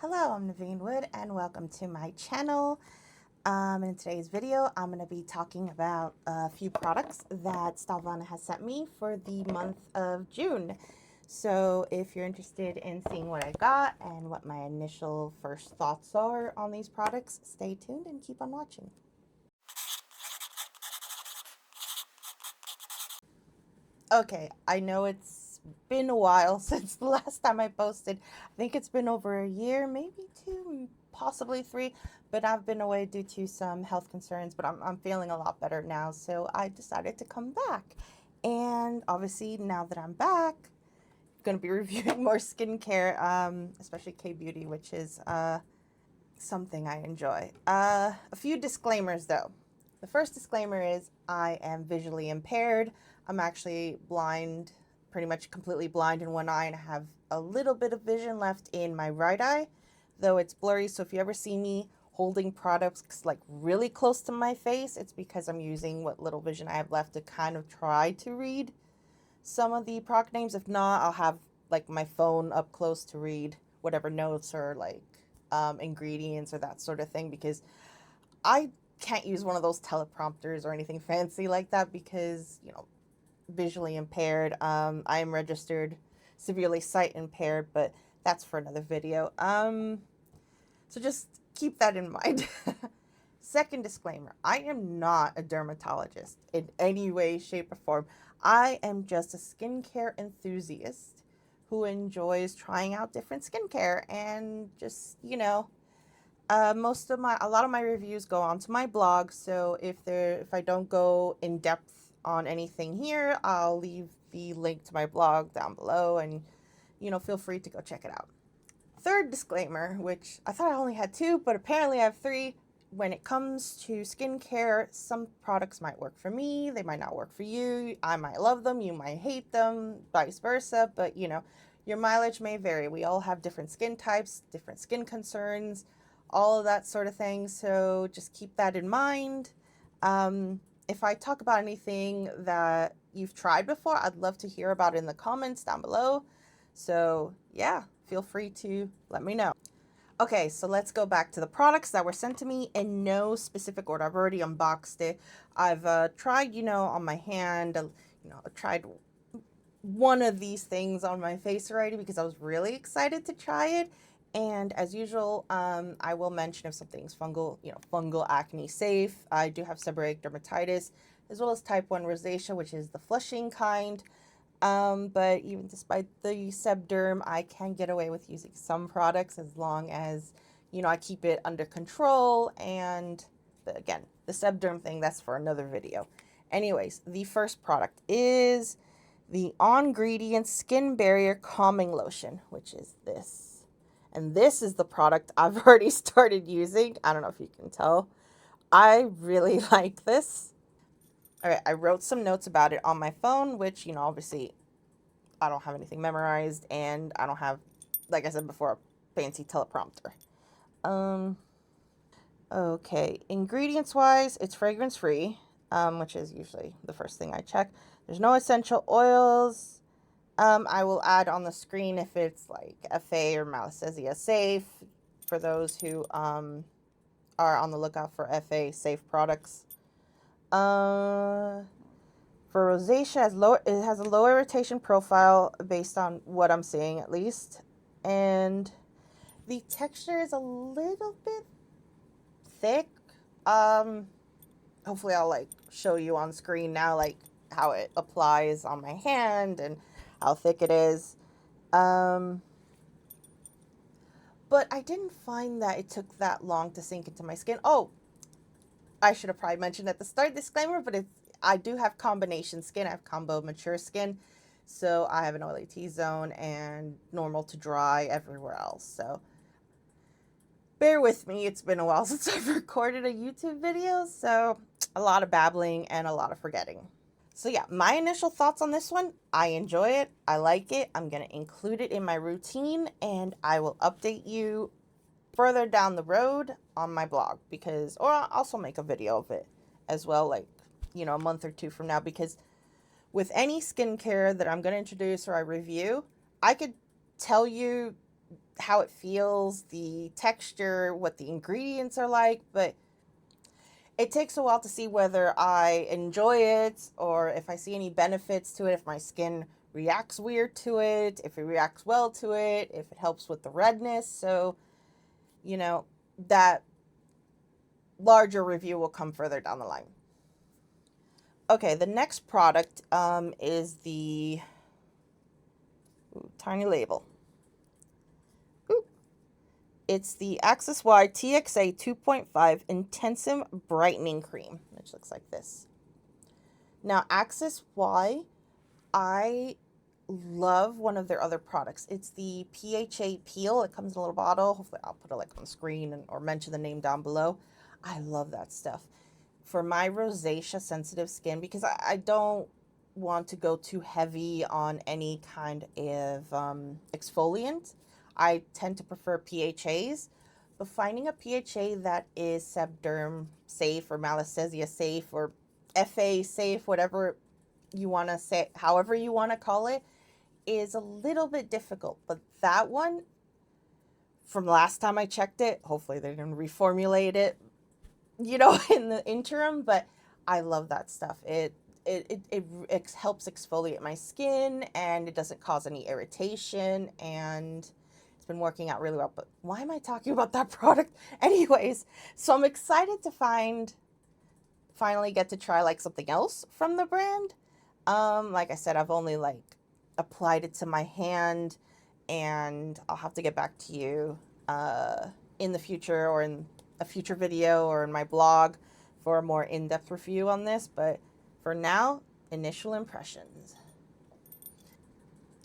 Hello, I'm Naveen Wood and welcome to my channel. In today's video, I'm going to be talking about a few products that Stylevana has sent me for the month of June. So if you're interested in seeing what I got and what my initial first thoughts are on these products, stay tuned and keep on watching. Okay, I know it's been a while since the last time I posted. I think it's been over a year, maybe two, possibly three, but I've been away due to some health concerns, but I'm feeling a lot better now, so I decided to come back. And obviously, now that I'm back, I'm going to be reviewing more skincare, especially K-Beauty, which is something I enjoy. A few disclaimers, though. The first disclaimer is I am visually impaired. I'm actually blind, pretty much completely blind in one eye, and I have a little bit of vision left in my right eye, though it's blurry. So if you ever see me holding products like really close to my face, it's because I'm using what little vision I have left to kind of try to read some of the product names. If not, I'll have like my phone up close to read whatever notes or like ingredients or that sort of thing, because I can't use one of those teleprompters or anything fancy like that because, you know, visually impaired. I am registered severely sight impaired, but that's for another video. So just keep that in mind. Second disclaimer, I am not a dermatologist in any way, shape, or form. I am just a skincare enthusiast who enjoys trying out different skincare and just, you know, a lot of my reviews go onto my blog, so if I don't go in depth on anything here, I'll leave the link to my blog down below, and you know, feel free to go check it out. Third disclaimer, which I thought I only had two, but apparently I have three. When it comes to skincare, some products might work for me, they might not work for you. I might love them, you might hate them, vice versa, but you know, your mileage may vary. We all have different skin types, different skin concerns, all of that sort of thing, so just keep that in mind. If I talk about anything that you've tried before, I'd love to hear about it in the comments down below. So yeah, feel free to let me know. Okay, so let's go back to the products that were sent to me in no specific order. I've already unboxed it. I've tried, you know, on my hand, you know, I tried one of these things on my face already because I was really excited to try it. And as usual, I will mention if something's fungal, you know, fungal acne safe. I do have seborrheic dermatitis, as well as type 1 rosacea, which is the flushing kind. But even despite the sebderm, I can get away with using some products as long as, you know, I keep it under control. And again, the sebderm thing, that's for another video. Anyways, the first product is the Ongredients Skin Barrier Calming Lotion, which is this. And this is the product I've already started using. I don't know if you can tell. I really like this. All right, I wrote some notes about it on my phone, which, you know, obviously I don't have anything memorized, and I don't have, like I said before, a fancy teleprompter. Okay, ingredients-wise, it's fragrance-free, which is usually the first thing I check. There's no essential oils. I will add on the screen if it's like FA or Malassezia safe for those who are on the lookout for FA safe products. For rosacea, it has a low irritation profile based on what I'm seeing at least. And the texture is a little bit thick. Hopefully I'll like show you on screen now like how it applies on my hand and how thick it is. But I didn't find that it took that long to sink into my skin. Oh, I should have probably mentioned at the start, disclaimer, but I do have combination skin. I have combo mature skin. So I have an oily T-zone and normal to dry everywhere else. So bear with me. It's been a while since I've recorded a YouTube video. So a lot of babbling and a lot of forgetting. So yeah, my initial thoughts on this one, I enjoy it, I like it, I'm going to include it in my routine, and I will update you further down the road on my blog, because, or I'll also make a video of it as well, like, you know, a month or two from now, because with any skincare that I'm going to introduce or I review, I could tell you how it feels, the texture, what the ingredients are like, but it takes a while to see whether I enjoy it or if I see any benefits to it, if my skin reacts weird to it, if it reacts well to it, if it helps with the redness. So, you know, that larger review will come further down the line. Okay, the next product is the tiny label. It's the Axis Y TXA 2.5 Intensive Brightening Cream, which looks like this. Now, Axis Y, I love one of their other products. It's the PHA Peel. It comes in a little bottle. Hopefully, I'll put it like on the screen or mention the name down below. I love that stuff. For my rosacea sensitive skin, because I don't want to go too heavy on any kind of exfoliant, I tend to prefer PHAs, but finding a PHA that is Sebderm safe or Malassezia safe or FA safe, whatever you want to say, however you want to call it, is a little bit difficult. But that one, from last time I checked it, hopefully they didn't reformulate it, you know, in the interim, but I love that stuff. It helps exfoliate my skin and it doesn't cause any irritation, and it's been working out really well. But why am I talking about that product? Anyways, so I'm excited to finally get to try like something else from the brand. Like I said, I've only like applied it to my hand, and I'll have to get back to you in the future or in a future video or in my blog for a more in-depth review on this. But for now, initial impressions.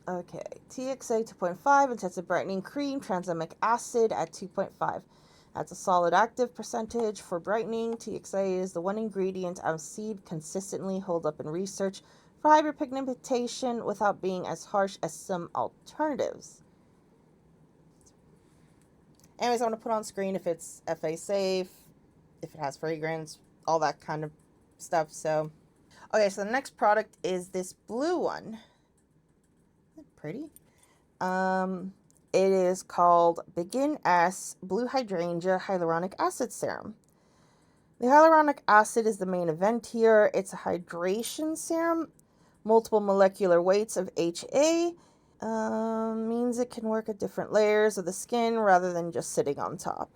Okay, TXA 2.5 Intensive Brightening Cream, Tranexamic Acid at 2.5. That's a solid active percentage for brightening. TXA is the one ingredient I've seen consistently hold up in research for hyperpigmentation without being as harsh as some alternatives. Anyways, I'm going to put on screen if it's FA safe, if it has fragrance, all that kind of stuff. So, okay, so the next product is this blue one. Isn't it pretty? It is called Begin S Blue Hydrangea Hyaluronic Acid Serum. The hyaluronic acid is the main event here. It's a hydration serum, multiple molecular weights of HA. Means it can work at different layers of the skin rather than just sitting on top.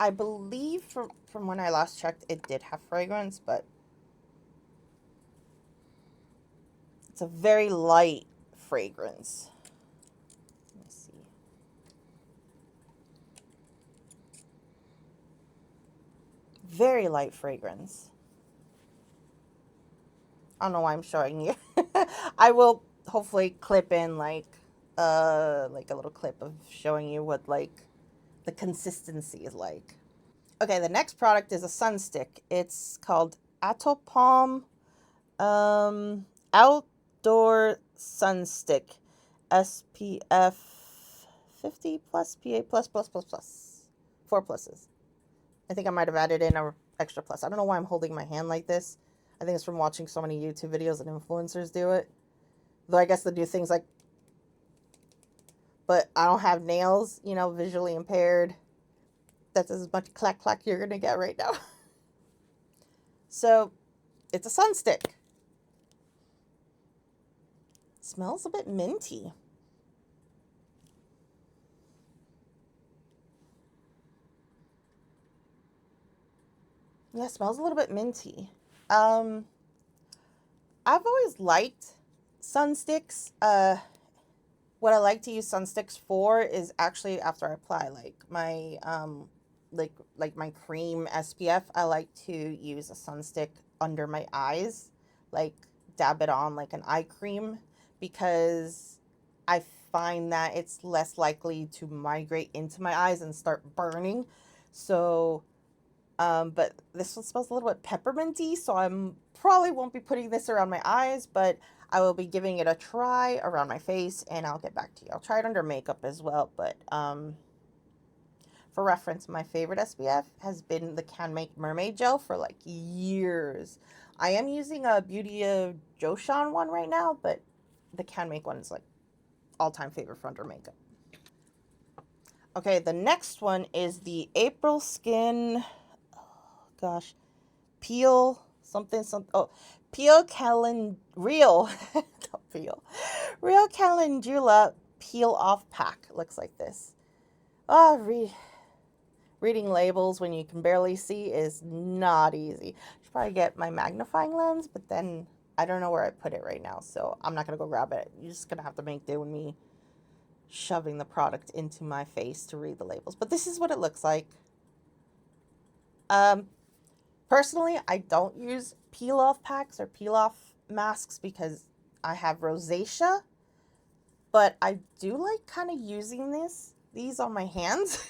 I believe from when I last checked, it did have fragrance, but it's a very light fragrance. Let me see. Very light fragrance. I don't know why I'm showing you. I will hopefully clip in like a little clip of showing you what like the consistency is like. Okay, the next product is a sunstick. It's called Atopalm Outdoor Sunstick SPF 50 plus PA plus plus plus plus. 4 pluses. I think I might have added in an extra plus. I don't know why I'm holding my hand like this. I think it's from watching so many YouTube videos and influencers do it. Though I guess they do things like, but I don't have nails, you know, visually impaired. That's as much clack clack you're going to get right now. So, it's a sunstick. Smells a bit minty. Yeah, it smells a little bit minty. I've always liked sunsticks. What I like to use sunsticks for is actually after I apply like my like my cream SPF. I like to use a sunstick under my eyes, like dab it on like an eye cream, because I find that it's less likely to migrate into my eyes and start burning. So but this one smells a little bit pepperminty, so I'm probably won't be putting this around my eyes, but I will be giving it a try around my face, and I'll get back to you. I'll try it under makeup as well, but for reference, my favorite SPF has been the Can Make Mermaid Gel for like years. I am using a Beauty of Joshan one right now, but the Can Make one is like all-time favorite for under makeup. Okay, the next one is the AprilSkin, oh, gosh, Peel something, oh, Peel Real, not Peel, Real Calendula Peel Off Pack. It looks like this. Oh, reading labels when you can barely see is not easy. I should probably get my magnifying lens, but then I don't know where I put it right now, so I'm not going to go grab it. You're just going to have to make do with me shoving the product into my face to read the labels. But this is what it looks like. Personally, I don't use peel-off packs or peel-off masks because I have rosacea, but I do like kind of using these on my hands.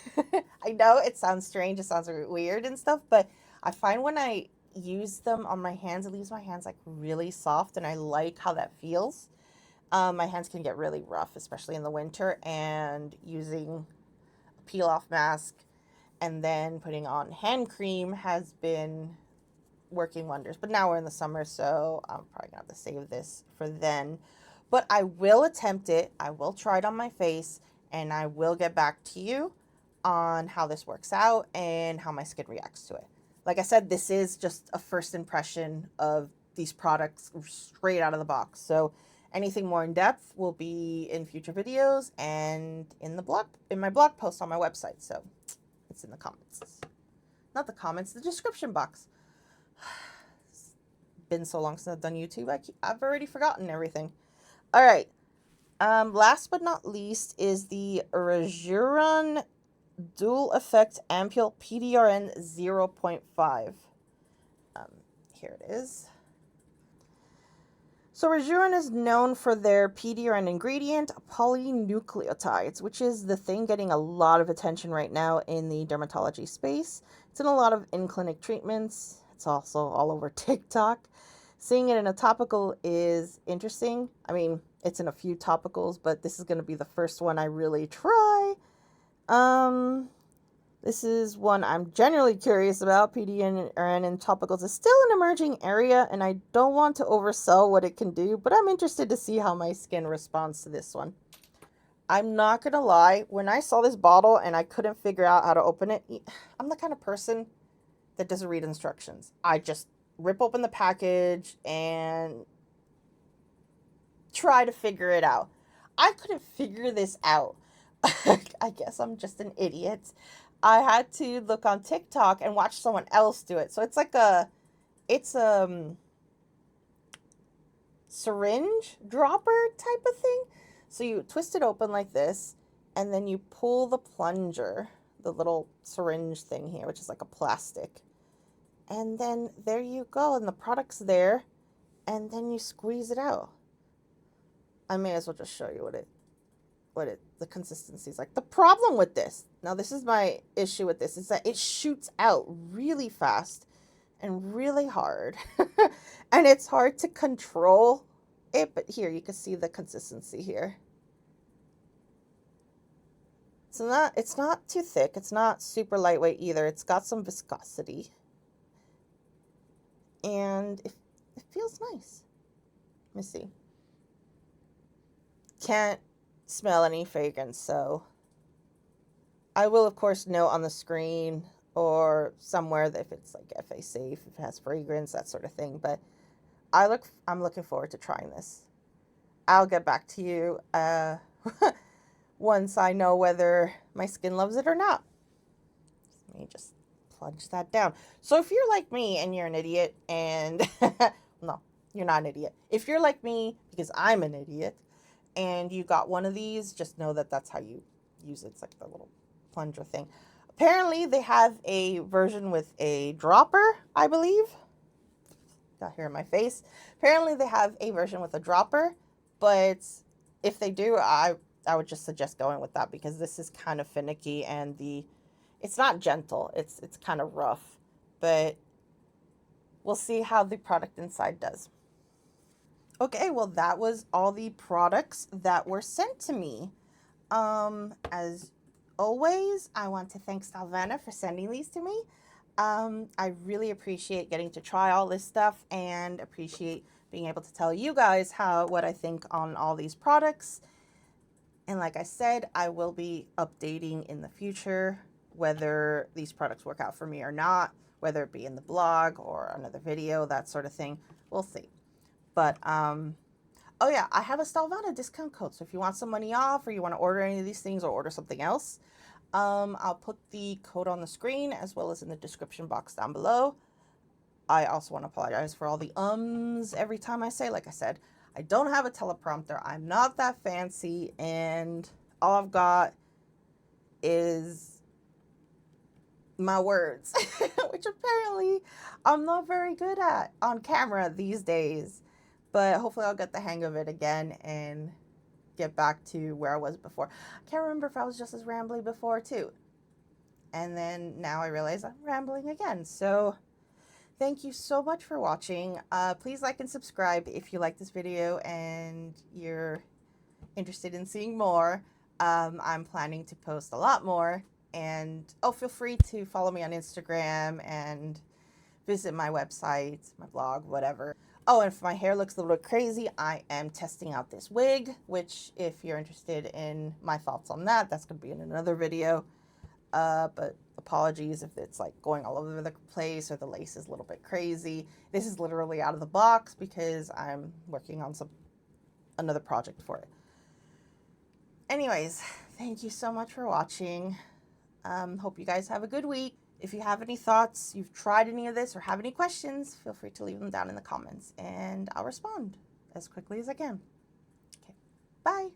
I know it sounds strange, it sounds weird and stuff, but I find when I use them on my hands, it leaves my hands like really soft, and I like how that feels. My hands can get really rough, especially in the winter, and using a peel-off mask and then putting on hand cream has been working wonders. But now we're in the summer, so I'm probably gonna have to save this for then. But I will attempt it. I will try it on my face, and I will get back to you on how this works out and how my skin reacts to it. Like I said, this is just a first impression of these products straight out of the box. So anything more in depth will be in future videos and in my blog post on my website. So it's in the comments. Not the comments, the description box. It's been so long since I've done YouTube, I've already forgotten everything. All right. Last but not least is the Rejuran Dual Effect Ampoule PDRN 0.5. Here it is. So Rejuran is known for their PDRN ingredient, polynucleotides, which is the thing getting a lot of attention right now in the dermatology space. It's in a lot of in-clinic treatments. It's also all over TikTok. Seeing it in a topical is interesting. I mean, it's in a few topicals, but this is going to be the first one I really try. This is one I'm generally curious about. PDRN in topicals is still an emerging area, and I don't want to oversell what it can do, but I'm interested to see how my skin responds to this one. I'm not going to lie, when I saw this bottle and I couldn't figure out how to open it, I'm the kind of person that doesn't read instructions. I just rip open the package and try to figure it out. I couldn't figure this out. I guess I'm just an idiot. I had to look on TikTok and watch someone else do it. So it's like it's syringe dropper type of thing. So you twist it open like this, and then you pull the plunger, the little syringe thing here, which is like a plastic. And then there you go, and the product's there, and then you squeeze it out. I may as well just show you the consistency is like. The problem with this, now this is my issue with this, is that it shoots out really fast and really hard. And it's hard to control it, but here you can see the consistency here. It's not too thick, it's not super lightweight either. It's got some viscosity. And it feels nice. Let me see. Can't smell any fragrance, so I will of course note on the screen or somewhere that if it's like FA safe, if it has fragrance, that sort of thing. But I'm looking forward to trying this. I'll get back to you once I know whether my skin loves it or not. Let me just plunge that down. So if you're like me and you're an idiot and no, you're not an idiot. If you're like me, because I'm an idiot, and you got one of these, just know that that's how you use it. It's like the little plunger thing. Apparently, they have a version with a dropper, I believe. Got here in my face. Apparently, they have a version with a dropper, but if they do, I would just suggest going with that, because this is kind of finicky, and it's not gentle. It's kind of rough, but we'll see how the product inside does. Okay, well, that was all the products that were sent to me. As always, I want to thank Stylevana for sending these to me. I really appreciate getting to try all this stuff, and appreciate being able to tell you guys what I think on all these products. And like I said, I will be updating in the future whether these products work out for me or not, whether it be in the blog or another video, that sort of thing. We'll see. But, oh yeah, I have a Stylevana discount code. So if you want some money off or you want to order any of these things or order something else, I'll put the code on the screen as well as in the description box down below. I also want to apologize for all the every time I say. Like I said, I don't have a teleprompter. I'm not that fancy, and all I've got is my words, which apparently I'm not very good at on camera these days. But hopefully I'll get the hang of it again and get back to where I was before. I can't remember if I was just as rambly before too. And then now I realize I'm rambling again. So thank you so much for watching. Please like and subscribe if you like this video and you're interested in seeing more. I'm planning to post a lot more. And oh, feel free to follow me on Instagram and visit my website, my blog, whatever. Oh, and if my hair looks a little bit crazy, I am testing out this wig, which if you're interested in my thoughts on that, that's going to be in another video. But apologies if it's like going all over the place or the lace is a little bit crazy. This is literally out of the box because I'm working on another project for it. Anyways, thank you so much for watching. Hope you guys have a good week. If you have any thoughts, you've tried any of this, or have any questions, feel free to leave them down in the comments and I'll respond as quickly as I can. Okay, bye.